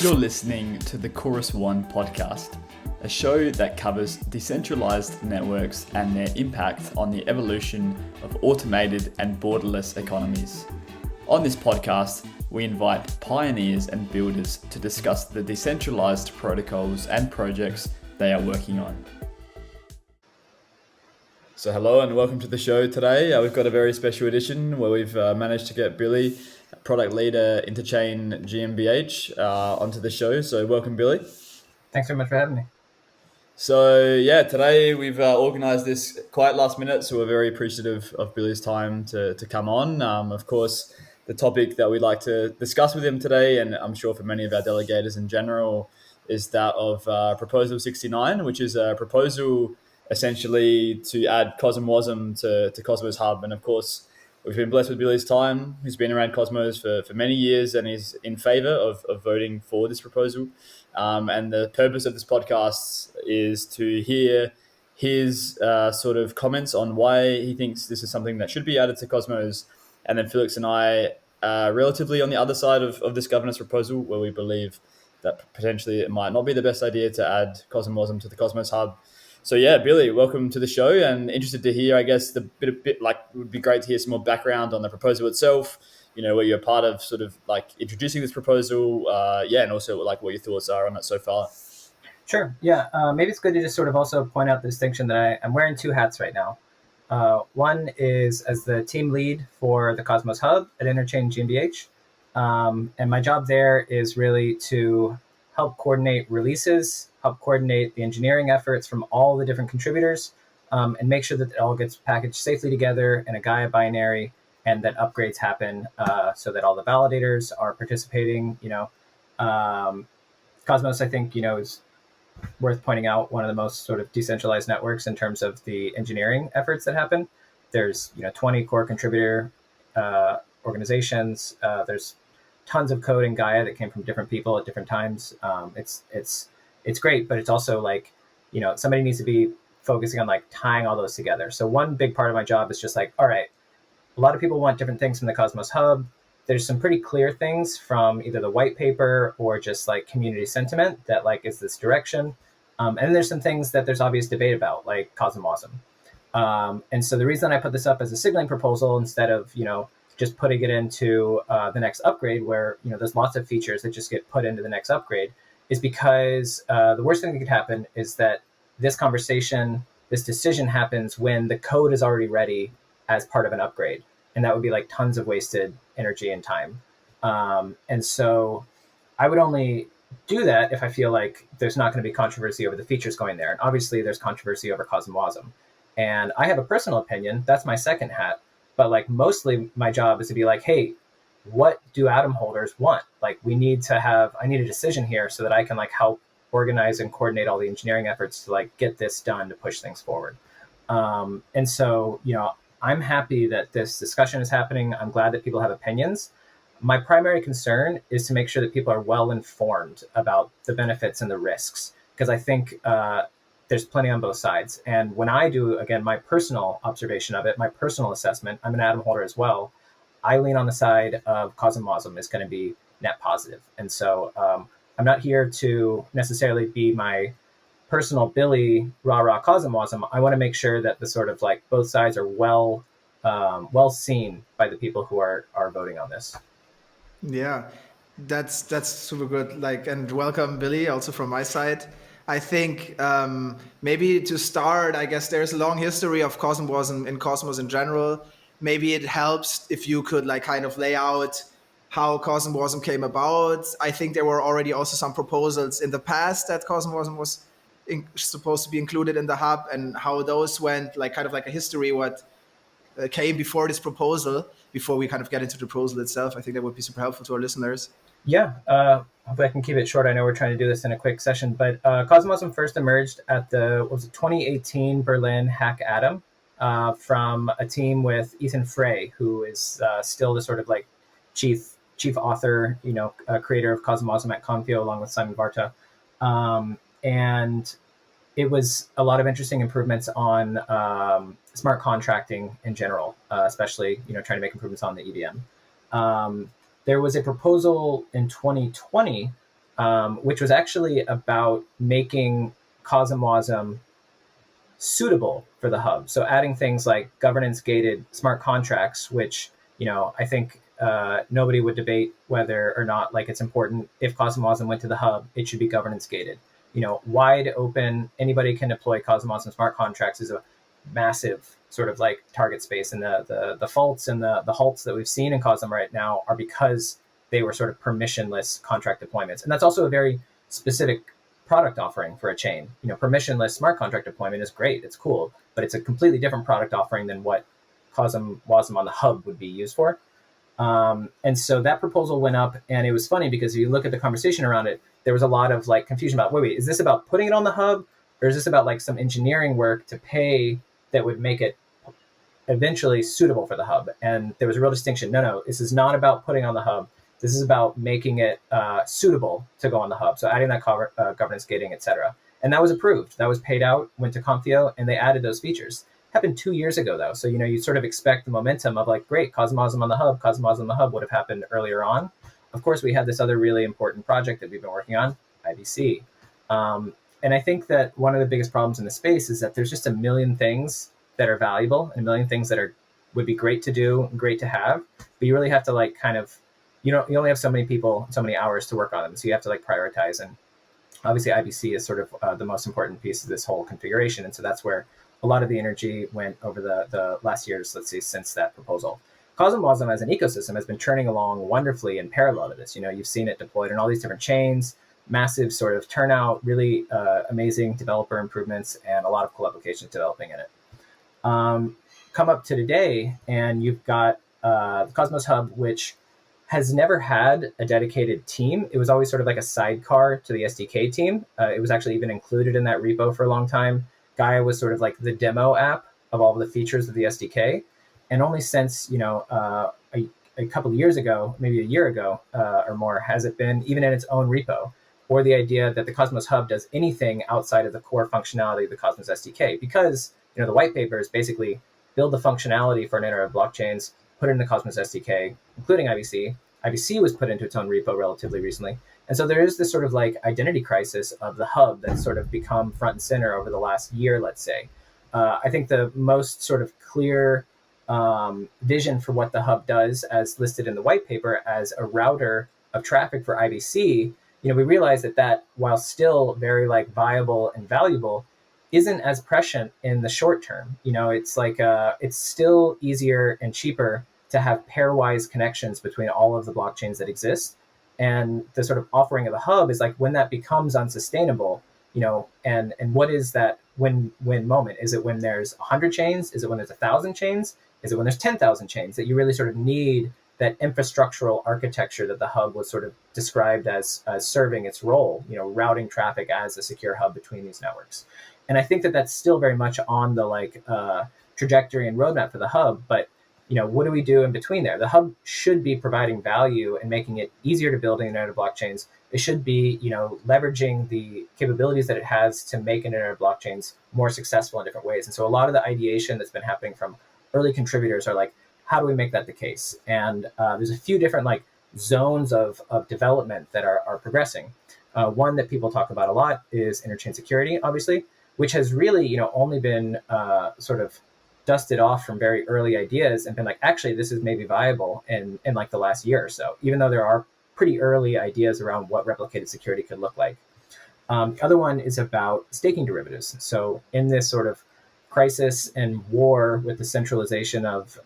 You're listening to the Chorus One podcast, a show that covers decentralized networks and their impact on the evolution of automated and borderless economies. On this podcast, we invite pioneers and builders to discuss the decentralized protocols and projects they are working on. So hello and welcome to the show today. We've got a very special edition where we've managed to get Billy, product leader, Interchain GmbH, onto the show. So welcome, Billy. Thanks very much for having me. So yeah, today we've organized this quite last minute, so we're very appreciative of Billy's time to come on. Of course, the topic that we'd like to discuss with him today, and I'm sure for many of our delegators in general, is that of Proposal 69, which is a proposal essentially to add CosmWASM to Cosmos Hub. And of course, we've been blessed with Billy's time. He's been around Cosmos for many years and is in favor of voting for this proposal. And the purpose of this podcast is to hear his sort of comments on why he thinks this is something that should be added to Cosmos. And then Felix and I are relatively on the other side of this governance proposal, where we believe that potentially it might not be the best idea to add CosmWASM to the Cosmos Hub. So yeah, Billy, welcome to the show, and interested to hear, I guess, it would be great to hear some more background on the proposal itself, you know, where you're part of sort of like introducing this proposal, and also like what your thoughts are on it so far. Sure. Yeah. Maybe it's good to just sort of also point out the distinction that I'm wearing two hats right now. One is as the team lead for the Cosmos Hub at Interchain GmbH. And my job there is really to help coordinate releases, help coordinate the engineering efforts from all the different contributors, and make sure that it all gets packaged safely together in a Gaia binary, and that upgrades happen so that all the validators are participating. Cosmos, I think, is worth pointing out, one of the most sort of decentralized networks in terms of the engineering efforts that happen. There's 20 core contributor organizations. There's tons of code in Gaia that came from different people at different times. It's great, but it's also like, somebody needs to be focusing on like tying all those together. So one big part of my job is just like, all right, a lot of people want different things from the Cosmos Hub. There's some pretty clear things from either the white paper or just like community sentiment that like is this direction. And there's some things that there's obvious debate about, like CosmWASM. And so the reason I put this up as a signaling proposal instead of, just putting it into the next upgrade where, there's lots of features that just get put into the next upgrade, is because the worst thing that could happen is that this conversation, this decision happens when the code is already ready as part of an upgrade. And that would be like tons of wasted energy and time. And so I would only do that if I feel like there's not going to be controversy over the features going there. And obviously there's controversy over CosmWASM. And I have a personal opinion. That's my second hat. But like mostly my job is to be like, hey, what do atom holders want? Like I need a decision here so that I can like help organize and coordinate all the engineering efforts to like get this done to push things forward. And so, I'm happy that this discussion is happening. I'm glad that people have opinions. My primary concern is to make sure that people are well informed about the benefits and the risks, because I think there's plenty on both sides. And when I do, again, my personal observation of it, my personal assessment, I'm an atom holder as well, I lean on the side of CosmWASM is going to be net positive. And so I'm not here to necessarily be my personal Billy rah-rah CosmWASM. I want to make sure that the sort of like both sides are well seen by the people who are voting on this. Yeah, that's super good. And welcome, Billy, also from my side. I think maybe to start, I guess there's a long history of CosmWASM in Cosmos in general. Maybe it helps if you could like kind of lay out how CosmWASM came about. I think there were already also some proposals in the past that CosmWASM was supposed to be included in the hub, and how those went, like kind of like a history, what came before this proposal, before we kind of get into the proposal itself. I think that would be super helpful to our listeners. Yeah, hopefully I can keep it short. I know we're trying to do this in a quick session, but CosmWASM first emerged at the 2018 Berlin Hack Atom from a team with Ethan Frey, who is still the sort of like chief author, creator of CosmWASM at Confio, along with Simon Varta. And it was a lot of interesting improvements on smart contracting in general, especially, trying to make improvements on the EVM. There was a proposal in 2020 which was actually about making CosmWASM suitable for the hub. So adding things like governance gated smart contracts, which, I think nobody would debate whether or not like it's important. If CosmWASM went to the hub, it should be governance gated. Wide open, anybody can deploy CosmWASM smart contracts is a massive sort of like target space. And the faults and the halts that we've seen in Cosm right now are because they were sort of permissionless contract deployments. And that's also a very specific product offering for a chain. Permissionless smart contract deployment is great, it's cool, but it's a completely different product offering than what CosmWASM on the hub would be used for. And so that proposal went up, and it was funny because if you look at the conversation around it, there was a lot of like confusion about, wait, is this about putting it on the hub, or is this about like some engineering work to pay that would make it eventually suitable for the hub? And there was a real distinction. No, this is not about putting on the hub. This is about making it suitable to go on the hub. So adding that governance gating, et cetera. And that was approved. That was paid out, went to Confio, and they added those features. Happened 2 years ago, though. So, you sort of expect the momentum of like, great, CosmWASM on the hub. CosmWASM on the hub would have happened earlier on. Of course, we had this other really important project that we've been working on, IBC. And I think that one of the biggest problems in the space is that there's just a million things that are valuable and a million things that would be great to do and great to have. But you really have to like kind of, you only have so many people, so many hours to work on them. So you have to like prioritize. And obviously IBC is sort of the most important piece of this whole configuration. And so that's where a lot of the energy went over the last years, let's say, since that proposal. CosmWASM as an ecosystem has been churning along wonderfully in parallel to this. You've seen it deployed in all these different chains, massive sort of turnout, really amazing developer improvements, and a lot of cool applications developing in it. Come up to today, and you've got the Cosmos Hub, which has never had a dedicated team. It was always sort of like a sidecar to the SDK team. It was actually even included in that repo for a long time. Gaia was sort of like the demo app of all of the features of the SDK. And only since, a couple of years ago, maybe a year ago or more, has it been even in its own repo, or the idea that the Cosmos Hub does anything outside of the core functionality of the Cosmos SDK. Because, the white paper is basically build the functionality for an internet of blockchains, put it in the Cosmos SDK, including IBC. IBC was put into its own repo relatively recently. And so there is this sort of like identity crisis of the hub that's sort of become front and center over the last year, let's say. I think the most sort of clear vision for what the hub does, as listed in the white paper, as a router of traffic for IBC, we realize that while still very like viable and valuable, isn't as prescient in the short term. It's like it's still easier and cheaper to have pairwise connections between all of the blockchains that exist. And the sort of offering of the hub is like when that becomes unsustainable, and what is that win moment? Is it when there's 100 chains? Is it when there's 1,000 chains? Is it when there's 10,000 chains that you really sort of need that infrastructural architecture that the hub was sort of described as serving its role, routing traffic as a secure hub between these networks? And I think that that's still very much on the trajectory and roadmap for the hub. But what do we do in between there? The hub should be providing value and making it easier to build an internet of blockchains. It should be leveraging the capabilities that it has to make internet of blockchains more successful in different ways. And so a lot of the ideation that's been happening from early contributors are like, how do we make that the case? And there's a few different like zones of development that are progressing. One that people talk about a lot is interchain security, obviously, which has really, only been sort of dusted off from very early ideas and been like, actually, this is maybe viable in like the last year or so, even though there are pretty early ideas around what replicated security could look like. The other one is about staking derivatives. So in this sort of crisis and war with the centralization of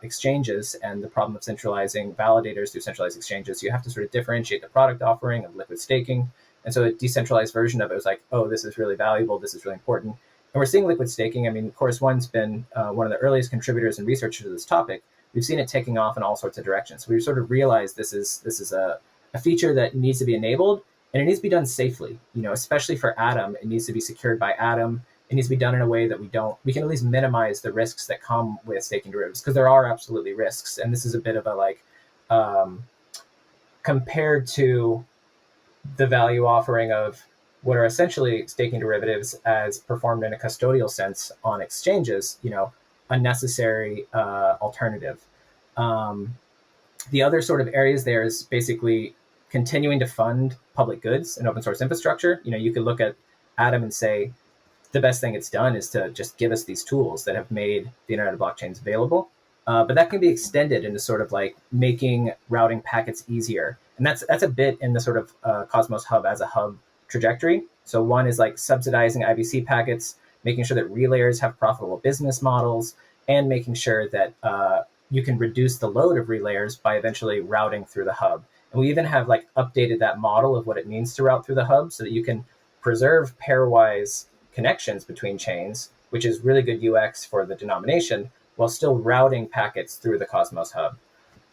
exchanges and the problem of centralizing validators through centralized exchanges, you have to sort of differentiate the product offering of liquid staking. And so a decentralized version of it was like, oh, this is really valuable. This is really important. And we're seeing liquid staking. I mean, Chorus One's been one of the earliest contributors and researchers of this topic. We've seen it taking off in all sorts of directions. So we sort of realized this is a feature that needs to be enabled, and it needs to be done safely. Especially for Atom, it needs to be secured by Atom. It needs to be done in a way that we can at least minimize the risks that come with staking derivatives, because there are absolutely risks. And this is a bit of a like, compared to the value offering of what are essentially staking derivatives as performed in a custodial sense on exchanges, unnecessary alternative. The other sort of areas there is basically continuing to fund public goods and open source infrastructure. You could look at Atom and say the best thing it's done is to just give us these tools that have made the Internet of Blockchains available. But that can be extended into sort of like making routing packets easier. And that's a bit in the sort of Cosmos Hub as a hub trajectory. So one is like subsidizing IBC packets, making sure that relayers have profitable business models, and making sure that you can reduce the load of relayers by eventually routing through the hub. And we even have like updated that model of what it means to route through the hub so that you can preserve pairwise connections between chains, which is really good UX for the denomination, while still routing packets through the Cosmos Hub.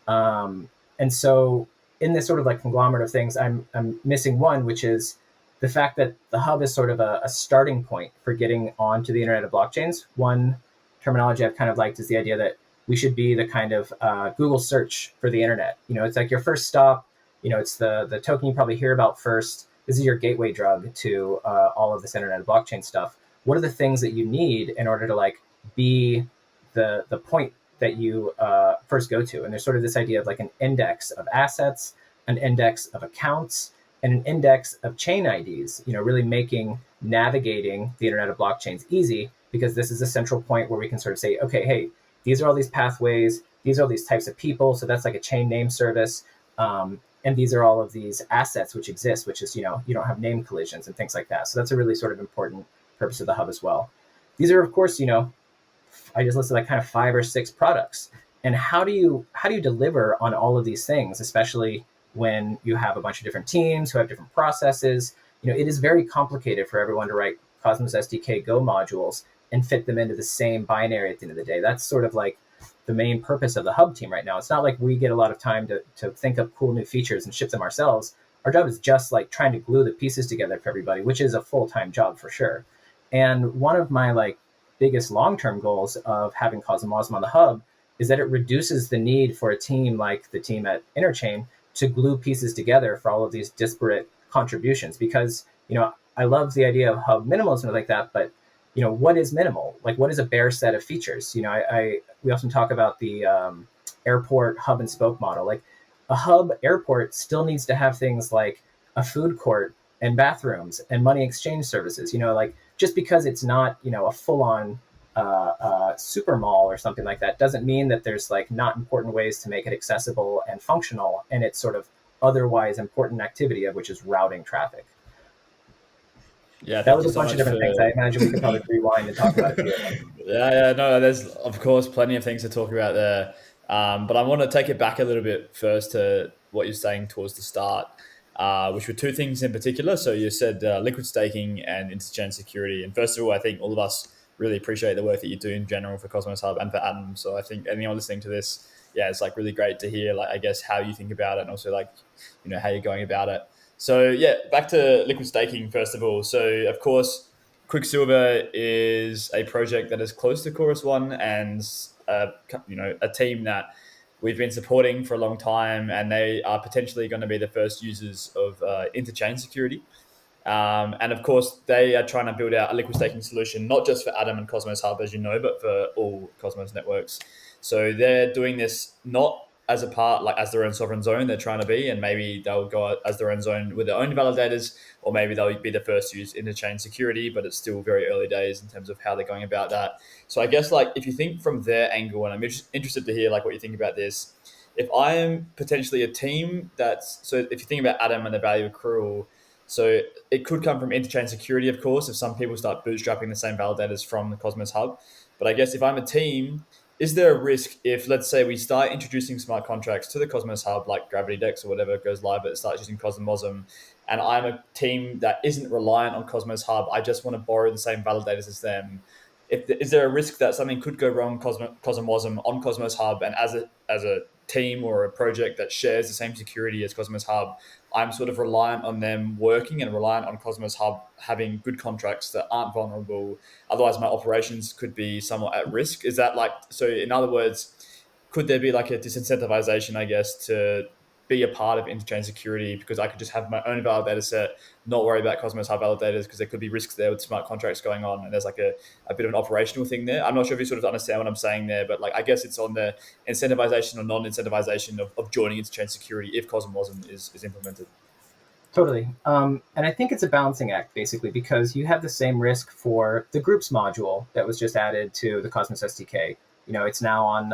And so in this sort of like conglomerate of things, I'm missing one, which is the fact that the hub is sort of a starting point for getting onto the Internet of Blockchains. One terminology I've kind of liked is the idea that we should be the kind of Google search for the internet. It's like your first stop. It's the token you probably hear about first. This is your gateway drug to all of this Internet of Blockchain stuff. What are the things that you need in order to like be the point that you first go to? And there's sort of this idea of like an index of assets, an index of accounts, and an index of chain IDs, really making navigating the Internet of Blockchains easy, because this is a central point where we can sort of say, okay, hey, these are all these pathways, these are all these types of people. So that's like a chain name service. And these are all of these assets which exist, which is, you don't have name collisions and things like that. So that's a really sort of important purpose of the hub as well. These are, of course, I just listed like kind of 5 or 6 products. And how do you deliver on all of these things, especially when you have a bunch of different teams who have different processes? It is very complicated for everyone to write Cosmos SDK Go modules and fit them into the same binary at the end of the day. That's sort of like the main purpose of the hub team right now. It's not like we get a lot of time to think up cool new features and ship them ourselves. Our job is just like trying to glue the pieces together for everybody, which is a full-time job for sure. And one of my like biggest long-term goals of having CosmWASM on the hub is that it reduces the need for a team like the team at Interchain to glue pieces together for all of these disparate contributions. Because, I love the idea of hub minimalism like that, but what is minimal? Like, what is a bare set of features? We often talk about the airport hub and spoke model. Like, a hub airport still needs to have things like a food court and bathrooms and money exchange services. Like, just because it's not a full-on super mall or something like that doesn't mean that there's like not important ways to make it accessible and functional and its sort of otherwise important activity of which is routing traffic. Yeah, that was a bunch of different things. I imagine we could probably rewind and talk about it. No, there's of course plenty of things to talk about there. But I want to take it back a little bit first to what you're saying towards the start, which were 2 things in particular. So you said liquid staking and interchain security. And first of all, I think all of us really appreciate the work that you do in general for Cosmos Hub and for Atom. So I think anyone listening to this, it's like really great to hear, like, I guess, how you think about it and also like, how you're going about it. So back to liquid staking first of all. So of course, Quicksilver is a project that is close to Chorus One and a team that we've been supporting for a long time, and they are potentially going to be the first users of interchain security. And of course, they are trying to build out a liquid staking solution, not just for Atom and Cosmos Hub, as you know, but for all Cosmos networks. So they're doing this not as a part, like as their own sovereign zone they're trying to be, and maybe they'll go as their own zone with their own validators, or maybe they'll be the first to use interchain security, but it's still very early days in terms of how they're going about that. So I guess like if you think from their angle, and I'm interested to hear like what you think about this, if I am potentially a team so if you think about Atom and the value accrual, so it could come from interchain security, of course, if some people start bootstrapping the same validators from the Cosmos Hub. But I guess if I'm a team, is there a risk if, let's say, we start introducing smart contracts to the Cosmos Hub, like Gravity Dex or whatever goes live, but it starts using CosmWASM, and I'm a team that isn't reliant on Cosmos Hub, I just want to borrow the same validators as them. Is there a risk that something could go wrong CosmWASM on Cosmos Hub, and as a team or a project that shares the same security as Cosmos Hub, I'm sort of reliant on them working and reliant on Cosmos Hub having good contracts that aren't vulnerable. Otherwise, my operations could be somewhat at risk. Is that like, so in other words, could there be like a disincentivization, I guess, to be a part of interchain security because I could just have my own validator set, not worry about Cosmos Hub validators because there could be risks there with smart contracts going on. And there's like a bit of an operational thing there. I'm not sure if you sort of understand what I'm saying there, but like I guess it's on the incentivization or non-incentivization of joining interchain security if CosmWASM is implemented. Totally. And I think it's a balancing act, basically, because you have the same risk for the groups module that was just added to the Cosmos SDK. It's now on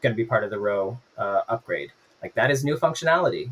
going to be part of the row upgrade. Like that is new functionality,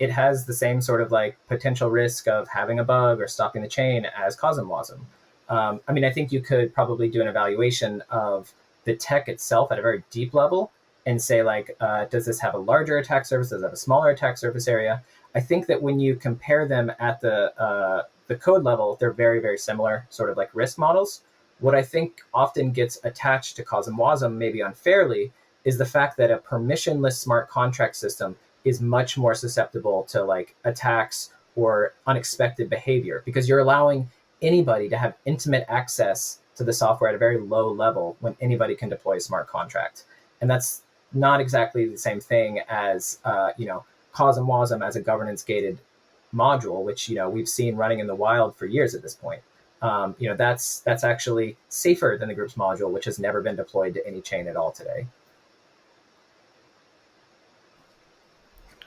it has the same sort of like potential risk of having a bug or stopping the chain as CosmWASM. I think you could probably do an evaluation of the tech itself at a very deep level and say like, does this have a larger attack surface? Does it have a smaller attack surface area? I think that when you compare them at the code level, they're very, very similar, sort of like risk models. What I think often gets attached to CosmWASM, maybe unfairly, is the fact that a permissionless smart contract system is much more susceptible to like attacks or unexpected behavior because you're allowing anybody to have intimate access to the software at a very low level when anybody can deploy a smart contract. And that's not exactly the same thing as, CosmWASM as a governance gated module, which, we've seen running in the wild for years at this point. That's actually safer than the groups module, which has never been deployed to any chain at all today.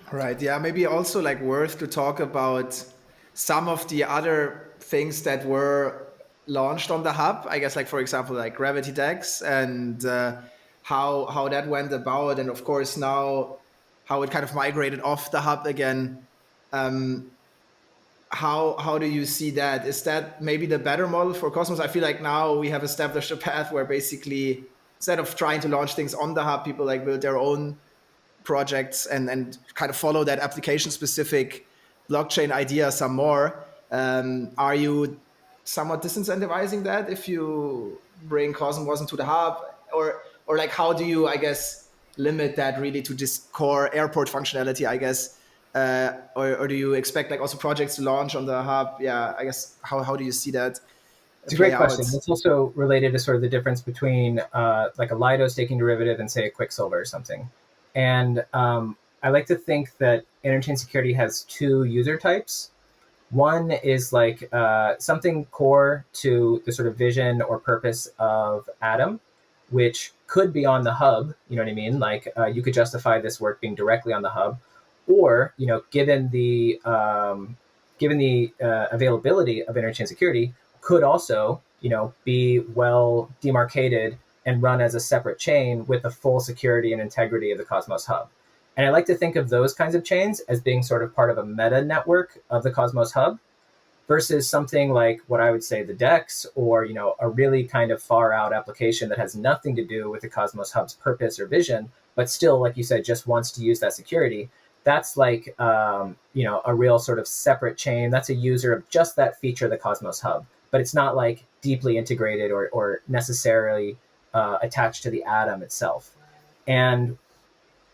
Right. Yeah. Maybe also like worth to talk about some of the other things that were launched on the hub. I guess, like for example, like Gravity DEX and how that went about, and of course now how it kind of migrated off the hub again. How do you see that? Is that maybe the better model for Cosmos? I feel like now we have established a path where basically instead of trying to launch things on the hub, people like build their own projects and kind of follow that application specific blockchain idea some more. Are you somewhat disincentivizing that if you bring CosmWASM to the hub, or like how do you, I guess, limit that really to this core airport functionality, I guess, or do you expect like also projects to launch on the hub? Yeah, I guess how do you see that? It's a great question. It's also related to sort of the difference between like a Lido staking derivative and say a Quicksilver or something. And I like to think that interchain security has two user types. One is like something core to the sort of vision or purpose of Atom, which could be on the hub, you know what I mean? Like you could justify this work being directly on the hub, or, given the availability of interchain security, could also, be well demarcated and run as a separate chain with the full security and integrity of the Cosmos hub. And I like to think of those kinds of chains as being sort of part of a meta network of the Cosmos hub versus something like what I would say the DEX or, a really kind of far out application that has nothing to do with the Cosmos hub's purpose or vision, but still, like you said, just wants to use that security. That's like, a real sort of separate chain. That's a user of just that feature of the Cosmos hub, but it's not like deeply integrated or necessarily attached to the Atom itself. And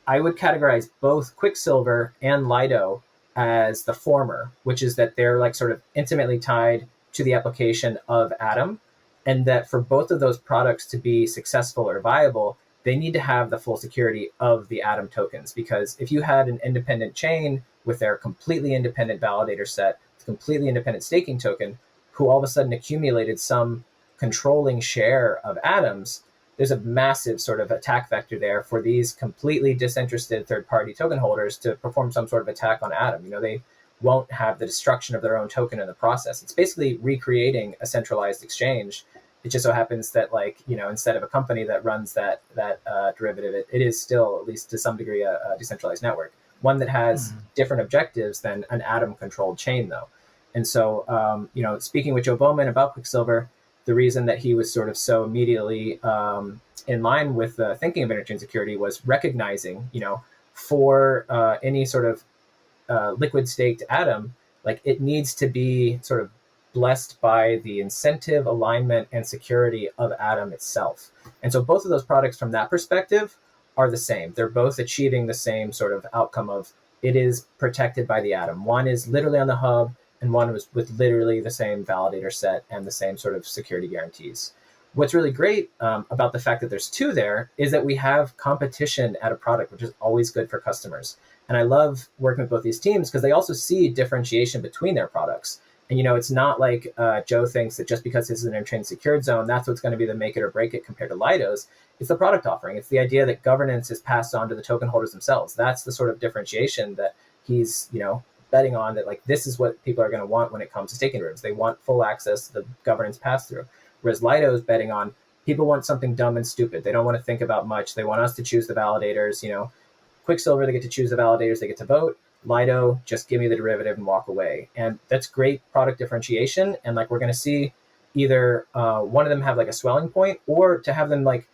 I would categorize both Quicksilver and Lido as the former, which is that they're like sort of intimately tied to the application of Atom, and that for both of those products to be successful or viable, they need to have the full security of the Atom tokens. Because if you had an independent chain with their completely independent validator set, completely independent staking token, who all of a sudden accumulated some controlling share of atoms, there's a massive sort of attack vector there for these completely disinterested third-party token holders to perform some sort of attack on Atom. They won't have the destruction of their own token in the process. It's basically recreating a centralized exchange. It just so happens that, like, instead of a company that runs that derivative, it is still, at least to some degree, a decentralized network, one that has different objectives than an Atom-controlled chain, though. And so, speaking with Joe Bowman about Quicksilver, the reason that he was sort of so immediately in line with the thinking of interchain security was recognizing, for any sort of liquid staked Atom, like it needs to be sort of blessed by the incentive, alignment, and security of Atom itself. And so both of those products from that perspective are the same. They're both achieving the same sort of outcome of it is protected by the Atom. One is literally on the hub, and one was with literally the same validator set and the same sort of security guarantees. What's really great about the fact that there's two there is that we have competition at a product, which is always good for customers. And I love working with both these teams because they also see differentiation between their products. And, it's not like Joe thinks that just because this is an Interchain secured zone, that's what's going to be the make it or break it compared to Lidos. It's the product offering. It's the idea that governance is passed on to the token holders themselves. That's the sort of differentiation that he's, betting on, that like this is what people are going to want when it comes to staking derivatives. They want full access to the governance pass through. Whereas Lido is betting on people want something dumb and stupid. They don't want to think about much. They want us to choose the validators. Quicksilver, they get to choose the validators. They get to vote. Lido, just give me the derivative and walk away. And that's great product differentiation. And like we're going to see either one of them have like a swelling point, or to have them like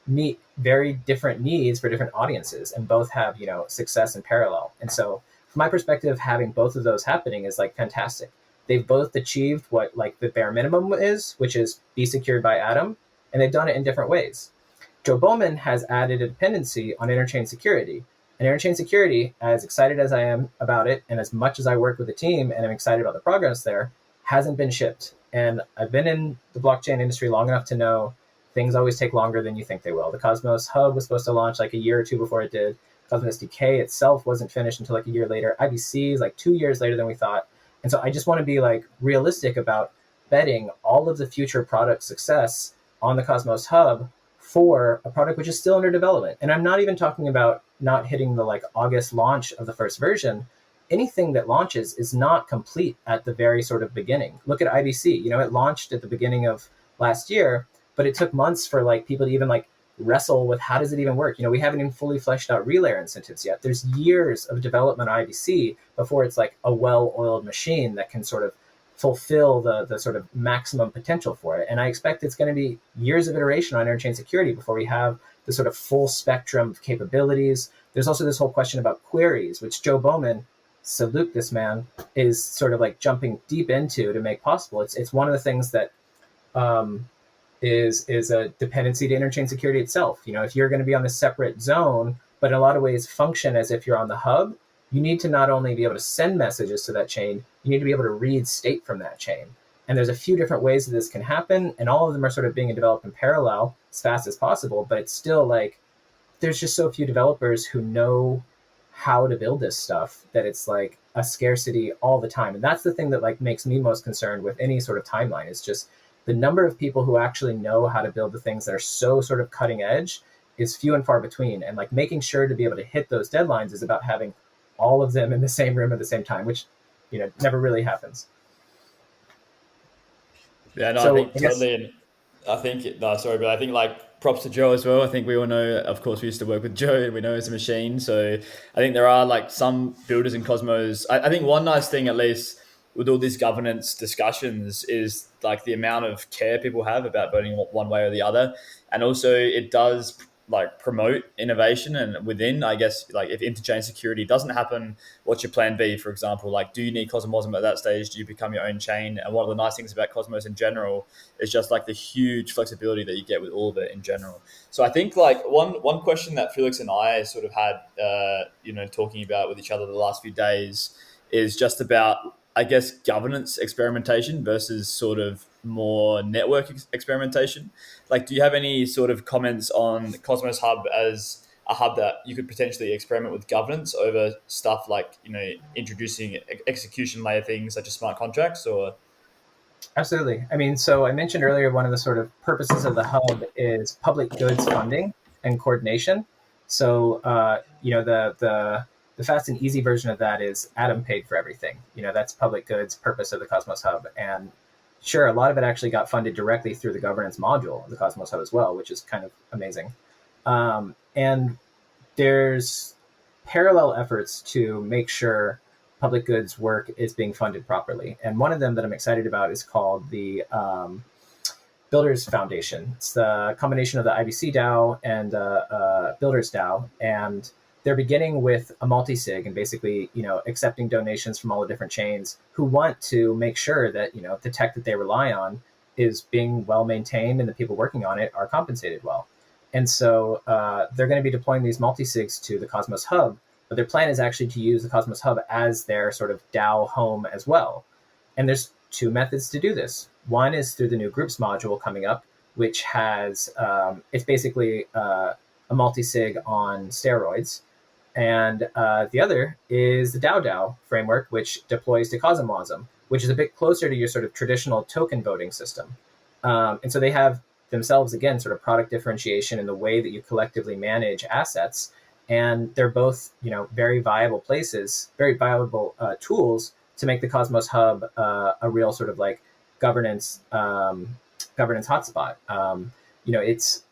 meet very different needs for different audiences, and both have success in parallel. And so from my perspective, having both of those happening is like fantastic. They've both achieved what like the bare minimum is, which is be secured by Atom, and they've done it in different ways. Joe Bowman has added a dependency on Interchain security. And Interchain security, as excited as I am about it, and as much as I work with the team and I'm excited about the progress there, hasn't been shipped. And I've been in the blockchain industry long enough to know things always take longer than you think they will. The Cosmos Hub was supposed to launch like a year or two before it did. Cosmos SDK itself wasn't finished until like a year later. IBC is like 2 years later than we thought. And so I just want to be like realistic about betting all of the future product success on the Cosmos Hub for a product which is still under development. And I'm not even talking about not hitting the like August launch of the first version. Anything that launches is not complete at the very sort of beginning. Look at IBC, it launched at the beginning of last year, but it took months for like people to even like wrestle with how does it even work. We haven't even fully fleshed out relayer incentives yet. There's years of development on IBC before it's like a well-oiled machine that can sort of fulfill the sort of maximum potential for it. And I expect it's going to be years of iteration on Interchain security before we have the sort of full spectrum of capabilities. There's also this whole question about queries, which Joe Bowman, salute this man, is sort of like jumping deep into to make possible. It's one of the things that is a dependency to Interchain security itself. If you're going to be on a separate zone, but in a lot of ways function as if you're on the hub, you need to not only be able to send messages to that chain, you need to be able to read state from that chain. And there's a few different ways that this can happen, and all of them are sort of being developed in parallel as fast as possible, but it's still like, there's just so few developers who know how to build this stuff that it's like a scarcity all the time. And that's the thing that like makes me most concerned with any sort of timeline. It's just the number of people who actually know how to build the things that are so sort of cutting edge is few and far between. And like making sure to be able to hit those deadlines is about having all of them in the same room at the same time, which never really happens. Yeah, no, so, I think totally. But I think like props to Joe as well. I think we all know, of course, we used to work with Joe and we know he's a machine. So I think there are like some builders in Cosmos. I think one nice thing, at least with all these governance discussions, is like the amount of care people have about voting one way or the other. And also it does like promote innovation, and within, I guess, like if interchain security doesn't happen, what's your plan B, for example? Like, do you need CosmWASM at that stage? Do you become your own chain? And one of the nice things about Cosmos in general is just like the huge flexibility that you get with all of it in general. So I think like one question that Felix and I sort of had, talking about with each other the last few days is just about, I guess, governance experimentation versus sort of more network experimentation. Like, do you have any sort of comments on Cosmos Hub as a hub that you could potentially experiment with governance over stuff like, introducing execution layer things such as smart contracts? Or Absolutely. I mean, so I mentioned earlier, one of the sort of purposes of the hub is public goods funding and coordination. So, the fast and easy version of that is Atom paid for everything. That's public goods purpose of the Cosmos Hub. And sure, a lot of it actually got funded directly through the governance module of the Cosmos Hub as well, which is kind of amazing. And there's parallel efforts to make sure public goods work is being funded properly. And one of them that I'm excited about is called the Builders Foundation. It's the combination of the IBC DAO and Builders DAO. And they're beginning with a multi-sig and basically, accepting donations from all the different chains who want to make sure that, the tech that they rely on is being well maintained and the people working on it are compensated well. And so they're going to be deploying these multi-sigs to the Cosmos Hub, but their plan is actually to use the Cosmos Hub as their sort of DAO home as well. And there's two methods to do this. One is through the new groups module coming up, which has, it's basically a multi-sig on steroids. And the other is the DAO framework, which deploys to CosmWASM, which is a bit closer to your sort of traditional token voting system. And so they have themselves, again, sort of product differentiation in the way that you collectively manage assets. And they're both, very viable places, very viable tools to make the Cosmos Hub a real sort of like governance hotspot.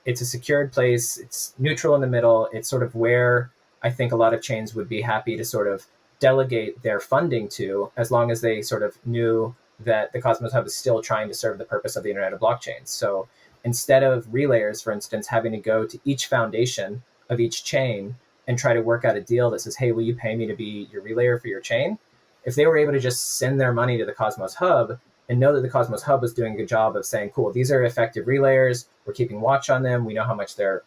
It's a secured place. It's neutral in the middle. It's sort of where I think a lot of chains would be happy to sort of delegate their funding to, as long as they sort of knew that the Cosmos Hub is still trying to serve the purpose of the Internet of Blockchains. So instead of relayers, for instance, having to go to each foundation of each chain and try to work out a deal that says, hey, will you pay me to be your relayer for your chain? If they were able to just send their money to the Cosmos Hub and know that the Cosmos Hub was doing a good job of saying, cool, these are effective relayers, we're keeping watch on them, we know how much their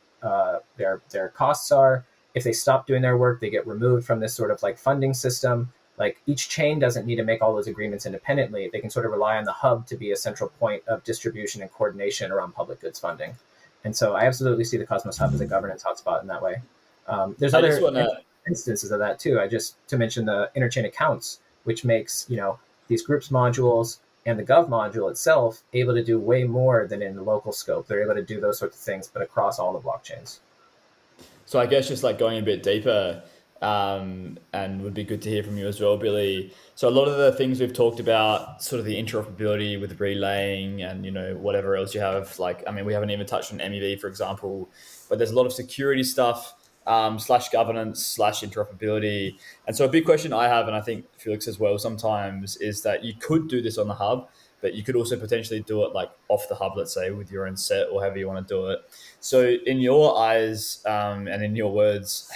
costs are. If they stop doing their work, they get removed from this sort of like funding system. Like each chain doesn't need to make all those agreements independently. They can sort of rely on the hub to be a central point of distribution and coordination around public goods funding. And so I absolutely see the Cosmos Hub as a governance hotspot in that way. There's other instances of that too. To mention the interchain accounts, which makes, these groups modules and the gov module itself able to do way more than in the local scope. They're able to do those sorts of things, but across all the blockchains. So I guess just like going a bit deeper, and would be good to hear from you as well, Billy. So a lot of the things we've talked about, sort of the interoperability with relaying and, whatever else you have, we haven't even touched on MEV, for example, but there's a lot of security stuff, / governance / interoperability. And so a big question I have, and I think Felix as well sometimes, is that you could do this on the hub, but you could also potentially do it like off the hub, let's say, with your own set or however you want to do it. So in your eyes, and in your words,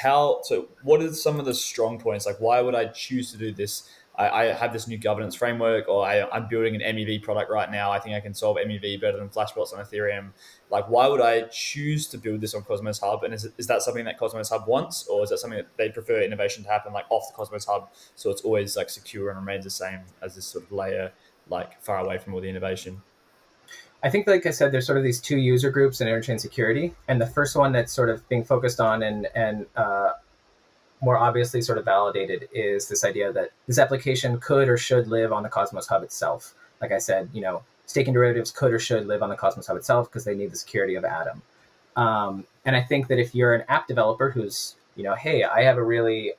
what are some of the strong points? Like, why would I choose to do this? I have this new governance framework, or I'm building an MEV product right now. I think I can solve MEV better than Flashbots on Ethereum. Like, why would I choose to build this on Cosmos Hub? And is that something that Cosmos Hub wants, or is that something that they prefer innovation to happen like off the Cosmos Hub, so it's always like secure and remains the same as this sort of layer, like far away from all the innovation? I think, like I said, there's sort of these two user groups in interchain security. And the first one that's sort of being focused on and more obviously sort of validated is this idea that this application could or should live on the Cosmos Hub itself. Like I said, staking derivatives could or should live on the Cosmos Hub itself because they need the security of Atom. And I think that if you're an app developer who's, hey, I have a really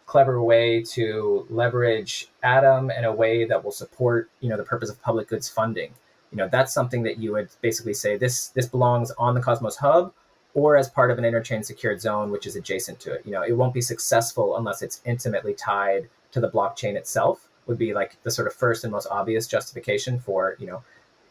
clever way to leverage Atom in a way that will support, the purpose of public goods funding, that's something that you would basically say this belongs on the Cosmos Hub or as part of an interchain secured zone, which is adjacent to it. It won't be successful unless it's intimately tied to the blockchain itself, would be like the sort of first and most obvious justification for,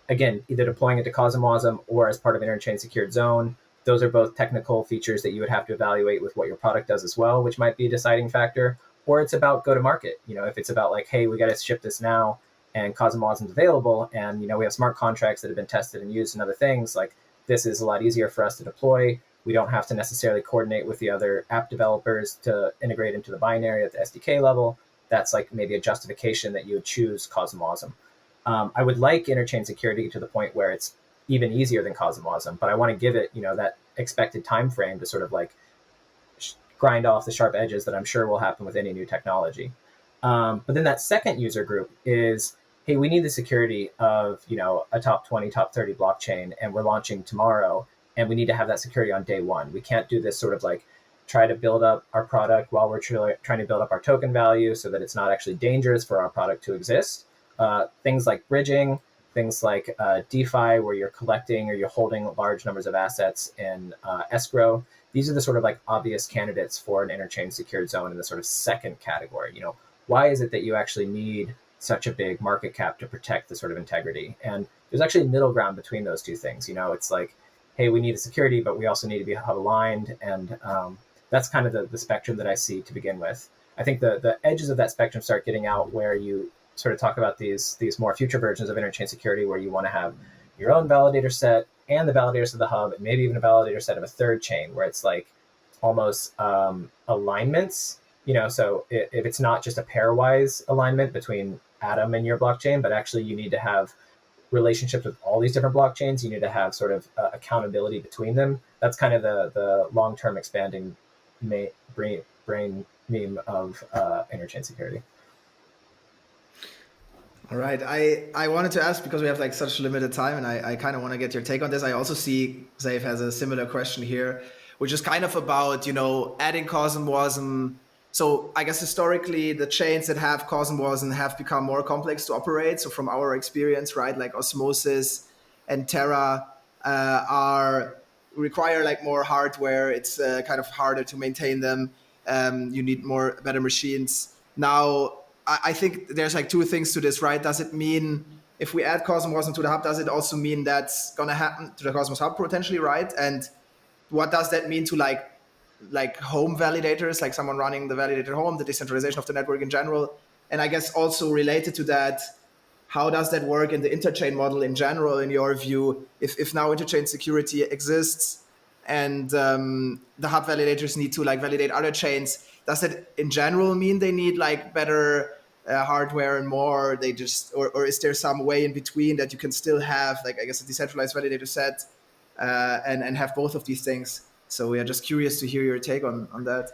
again, either deploying it to CosmWASM or as part of an interchain secured zone. Those are both technical features that you would have to evaluate with what your product does as well, which might be a deciding factor. Or it's about go to market. If it's about like, hey, we got to ship this now and CosmWASM is available, and we have smart contracts that have been tested and used and other things, like this is a lot easier for us to deploy. We don't have to necessarily coordinate with the other app developers to integrate into the binary at the SDK level. That's like maybe a justification that you would choose CosmWASM. I would like interchain security to the point where it's even easier than CosmWASM, but I want to give it, that expected time frame to sort of like grind off the sharp edges that I'm sure will happen with any new technology. But then that second user group is, hey, we need the security of, a top 20, top 30 blockchain, and we're launching tomorrow, and we need to have that security on day one. We can't do this sort of like try to build up our product while we're trying to build up our token value so that it's not actually dangerous for our product to exist. Things like bridging, things like DeFi, where you're collecting or you're holding large numbers of assets in escrow. These are the sort of like obvious candidates for an interchain secured zone in the sort of second category. Why is it that you actually need such a big market cap to protect the sort of integrity? And there's actually middle ground between those two things. It's like, hey, we need the security, but we also need to be hub aligned. And that's kind of the spectrum that I see to begin with. I think the edges of that spectrum start getting out where you sort of talk about these more future versions of interchain security, where you want to have your own validator set and the validators of the hub, and maybe even a validator set of a third chain, where it's like almost alignments. So if it's not just a pairwise alignment between Atom and your blockchain, but actually you need to have relationships with all these different blockchains. You need to have sort of accountability between them. That's kind of the long-term expanding brain meme of interchain security. All right. I wanted to ask, because we have like such limited time, and I kind of want to get your take on this. I also see Zaif has a similar question here, which is kind of about, adding CosmWASM. So I guess historically the chains that have CosmWASM have become more complex to operate. So from our experience, right, like Osmosis and Terra require like more hardware. It's kind of harder to maintain them. You need better machines. Now, I think there's like two things to this, right? Does it mean if we add CosmWASM to the hub, does it also mean that's going to happen to the Cosmos hub potentially, right? And what does that mean to like home validators, like someone running the validator home, the decentralization of the network in general? And I guess also related to that, how does that work in the interchain model in general, in your view? If now interchain security exists and the hub validators need to like validate other chains, does that in general mean they need like better hardware and more? They just, or is there some way in between that you can still have like, I guess, a decentralized validator set and have both of these things? So we are just curious to hear your take on that.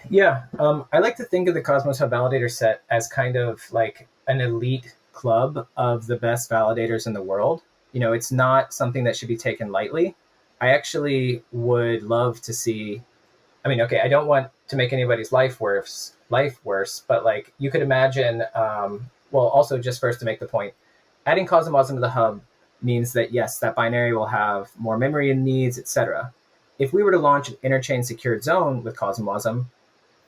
Yeah, I like to think of the Cosmos Hub validator set as kind of like an elite club of the best validators in the world. It's not something that should be taken lightly. I actually would love to see. I mean, okay, I don't want to make anybody's life worse, but like you could imagine. Well, also just first to make the point, adding CosmWASM to the hub means that yes, that binary will have more memory and needs, etc. If we were to launch an interchain secured zone with CosmWASM,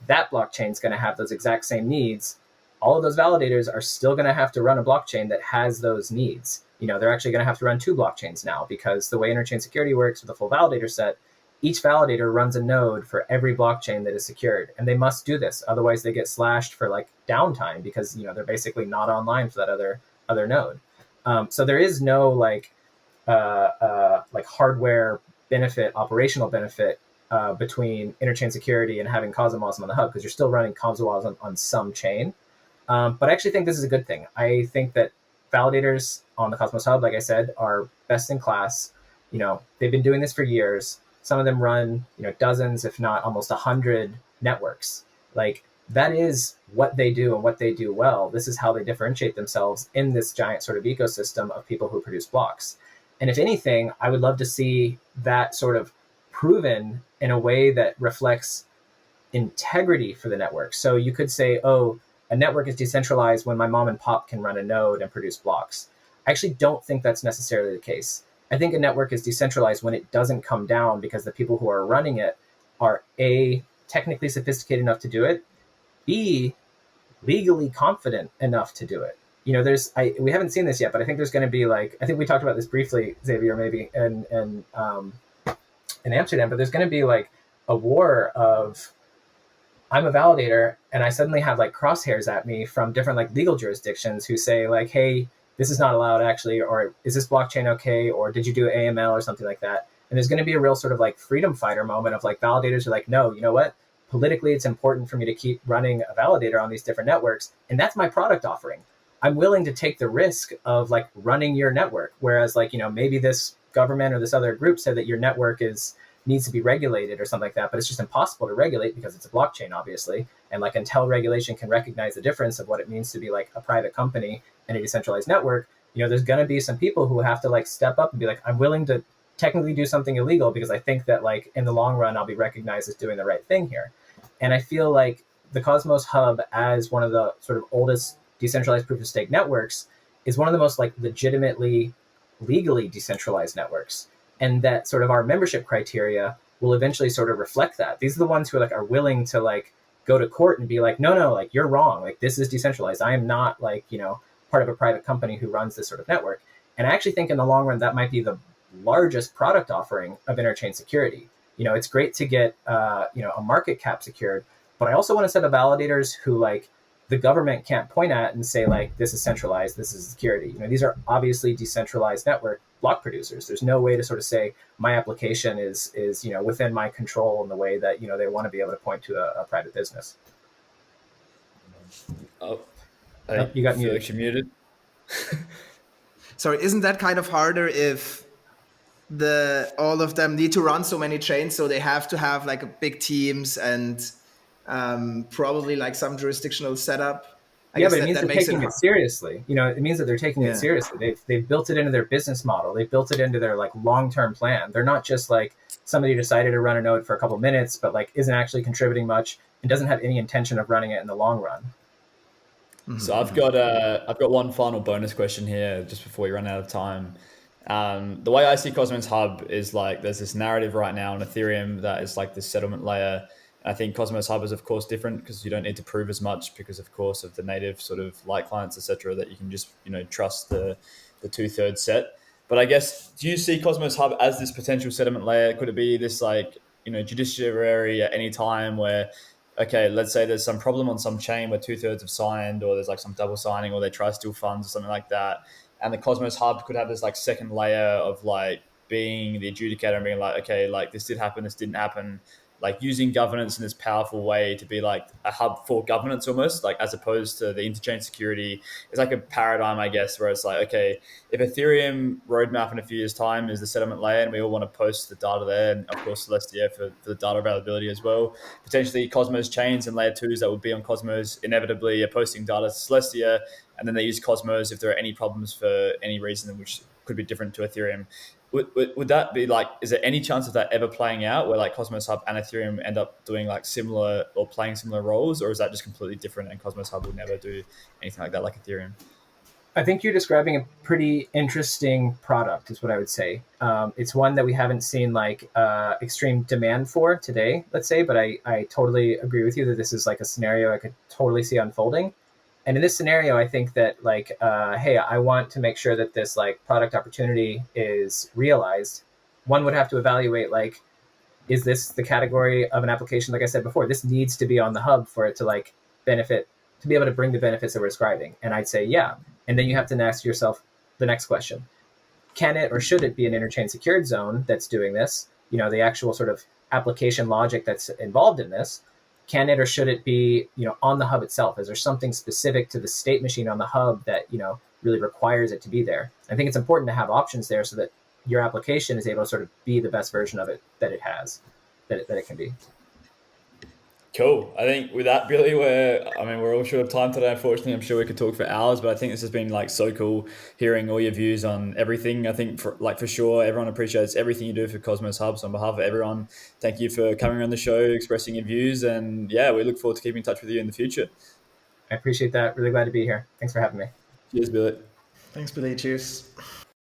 that blockchain is going to have those exact same needs. All of those validators are still going to have to run a blockchain that has those needs. They're actually going to have to run two blockchains now, because the way interchain security works with a full validator set, each validator runs a node for every blockchain that is secured. And they must do this. Otherwise they get slashed for like downtime, because, they're basically not online for that other node. So there is no like hardware benefit, operational benefit between interchain security and having CosmWASM on the hub, because you're still running CosmWASM on some chain. But I actually think this is a good thing. I think that validators on the Cosmos Hub, like I said, are best in class. They've been doing this for years. Some of them run, dozens, if not almost 100 networks. Like that is what they do and what they do well. This is how they differentiate themselves in this giant sort of ecosystem of people who produce blocks. And if anything, I would love to see that sort of proven in a way that reflects integrity for the network. So you could say, oh, a network is decentralized when my mom and pop can run a node and produce blocks. I actually don't think that's necessarily the case. I think a network is decentralized when it doesn't come down because the people who are running it are A, technically sophisticated enough to do it, B, legally confident enough to do it. We haven't seen this yet, but I think there's going to be I think we talked about this briefly, Xavier, maybe in Amsterdam, but there's going to be a war of, I'm a validator and I suddenly have crosshairs at me from different legal jurisdictions who say hey, this is not allowed actually, or is this blockchain okay, or did you do AML or something like that? And there's going to be a real sort of freedom fighter moment of validators are no, you know what? Politically, it's important for me to keep running a validator on these different networks, and that's my product offering. I'm willing to take the risk of running your network, whereas maybe this government or this other group said that your network needs to be regulated or something like that, but it's just impossible to regulate because it's a blockchain, obviously. And until regulation can recognize the difference of what it means to be a private company and a decentralized network, there's going to be some people who have to step up and be I'm willing to technically do something illegal because I think that in the long run, I'll be recognized as doing the right thing here. And I feel the Cosmos Hub, as one of the sort of oldest decentralized proof of stake networks, is one of the most legitimately legally decentralized networks. And that sort of our membership criteria will eventually sort of reflect that. These are the ones who are willing to go to court and be no, you're wrong. This is decentralized. I am not part of a private company who runs this sort of network. And I actually think in the long run, that might be the largest product offering of interchain security. It's great to get, a market cap secured, but I also want a set of validators who the government can't point at and say this is centralized, this is security. These are obviously decentralized network block producers. There's no way to sort of say my application is within my control in the way that they want to be able to point to a private business. Oh, you got muted. Felix, you're muted. sorry, isn't that kind of harder if all of them need to run so many chains, so they have to have like big teams and probably like some jurisdictional setup? I guess but it means that they're makes taking it seriously. It means that they're taking it seriously. They've built it into their business model. They've built it into their like long-term plan. They're not just like somebody who decided to run a node for a couple minutes, but like isn't actually contributing much and doesn't have any intention of running it in the long run. So I've got one final bonus question here just before we run out of time. The way I see Cosmos Hub is like there's this narrative right now on Ethereum that is like this settlement layer. I think Cosmos Hub is of course different because you don't need to prove as much because of course of the native sort of light clients, etc., that you can just trust the 2/3 set. But I guess, do you see Cosmos Hub as this potential settlement layer? Could it be this like judiciary at any time where, okay, let's say there's some problem on some chain where 2/3 have signed, or there's like some double signing, or they try to steal funds or something like that, and the Cosmos Hub could have this like second layer of like being the adjudicator and being like, okay, like this did happen, this didn't happen, like using governance in this powerful way to be like a hub for governance almost, like as opposed to the interchain security. It's like a paradigm, I guess, where it's like, okay, if Ethereum roadmap in a few years' time is the settlement layer and we all want to post the data there, and of course Celestia for the data availability as well, potentially Cosmos chains and layer twos that would be on Cosmos inevitably are posting data to Celestia, and then they use Cosmos if there are any problems for any reason, which could be different to Ethereum. Would that be like, is there any chance of that ever playing out where like Cosmos Hub and Ethereum end up doing like similar or playing similar roles, or is that just completely different and Cosmos Hub will never do anything like that like Ethereum? I think you're describing a pretty interesting product, is what I would say. It's one that we haven't seen like extreme demand for today, let's say, but I totally agree with you that this is like a scenario I could totally see unfolding. And in this scenario, I think that like, hey, I want to make sure that this like product opportunity is realized. One would have to evaluate like, is this the category of an application? Like I said before, this needs to be on the hub for it to like benefit, to be able to bring the benefits that we're describing. And I'd say, yeah. And then you have to ask yourself the next question. Can it or should it be an interchain secured zone that's doing this? The actual sort of application logic that's involved in this. Can it or should it be, on the hub itself? Is there something specific to the state machine on the hub that, really requires it to be there? I think it's important to have options there so that your application is able to sort of be the best version of it that it has, that it can be. Cool. I think with that, Billy, we're all short of time today. Unfortunately, I'm sure we could talk for hours, but I think this has been like so cool hearing all your views on everything. I think for sure, everyone appreciates everything you do for Cosmos Hub. So on behalf of everyone, thank you for coming on the show, expressing your views, and yeah, we look forward to keeping in touch with you in the future. I appreciate that. Really glad to be here. Thanks for having me. Cheers, Billy. Thanks, Billy. Cheers.